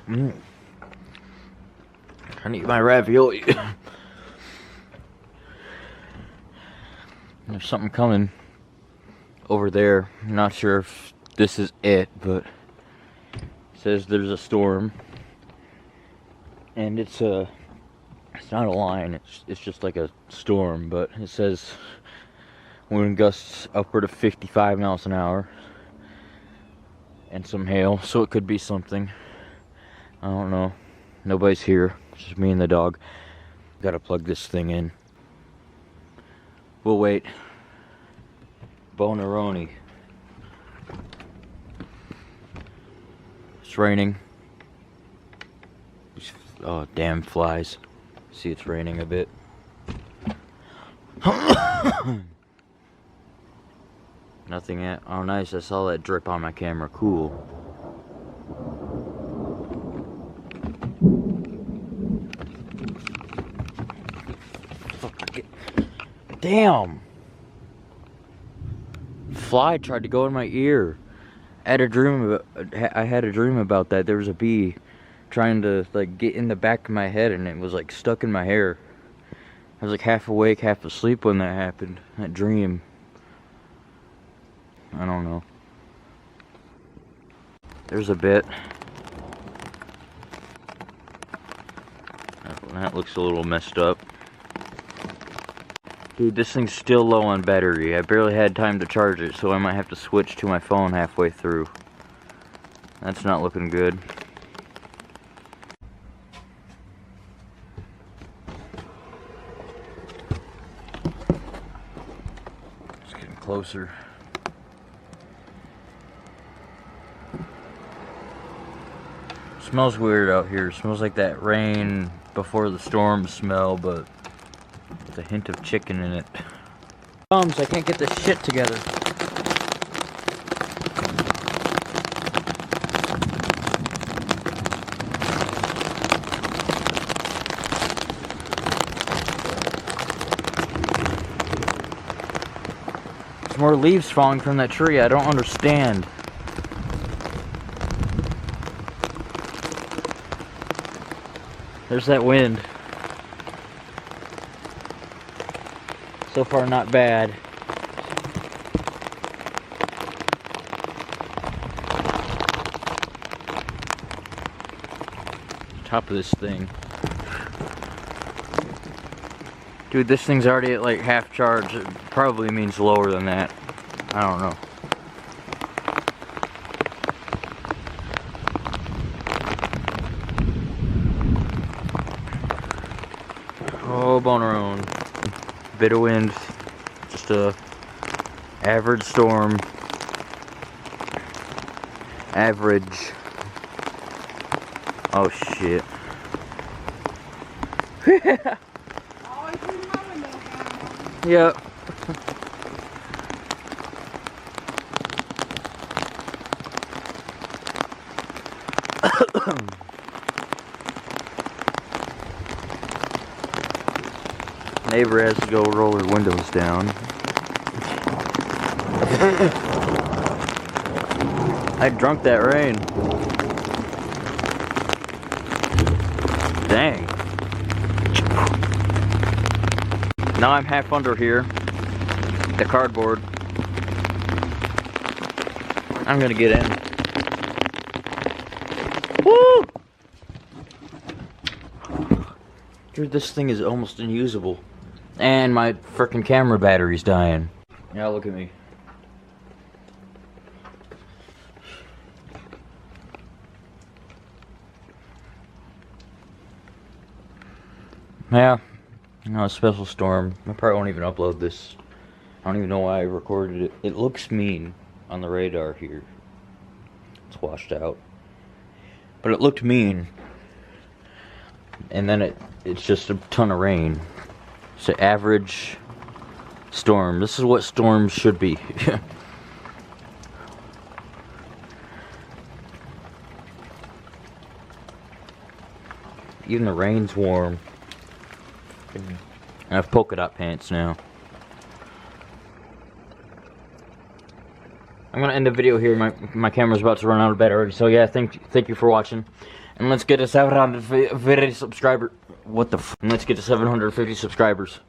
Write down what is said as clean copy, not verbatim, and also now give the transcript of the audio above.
I need my ravioli. There's something coming over there. I'm not sure if this is it, but it says there's a storm, and it's not a line. It's just like a storm, but it says wind gusts upward of 55 miles an hour and some hail, so it could be something. I don't know. Nobody's here. It's just me and the dog. Gotta plug this thing in. We'll wait. Bonaroni. It's raining. Oh, damn flies. See, it's raining a bit. Nothing yet. Oh, nice. I saw that drip on my camera. Cool. Damn! Fly tried to go in my ear. I had a dream about that. There was a bee trying to like get in the back of my head, and it was like stuck in my hair. I was like half awake, half asleep when that happened. That dream. I don't know. There's a bit. That looks a little messed up. Dude, this thing's still low on battery. I barely had time to charge it, so I might have to switch to my phone halfway through. That's not looking good. It's getting closer. Smells weird out here. Smells like that rain before the storm smell, but with a hint of chicken in it. I can't get this shit together. There's more leaves falling from that tree. I don't understand. There's that wind. So far, not bad. Top of this thing. Dude, this thing's already at like half charge. It probably means lower than that. I don't know. Oh, Bonerone. Bit of wind. Just a average storm. Average. Oh shit. Yep. Neighbor has to go roll her windows down. I drunk that rain. Dang. Now I'm half under here. The cardboard. I'm gonna get in. Woo! Dude, this thing is almost unusable. And my frickin' camera battery's dying. Yeah, look at me. Yeah, you know, a special storm. I probably won't even upload this. I don't even know why I recorded it. It looks mean on the radar here. It's washed out. But it looked mean. And then it's just a ton of rain. It's an average storm. This is what storms should be. Even the rain's warm. I have polka dot pants now. I'm gonna end the video here. My camera's about to run out of battery. So yeah, thank Thank you for watching. And let's get to 750 subscribers. What the f? And let's get to 750 subscribers.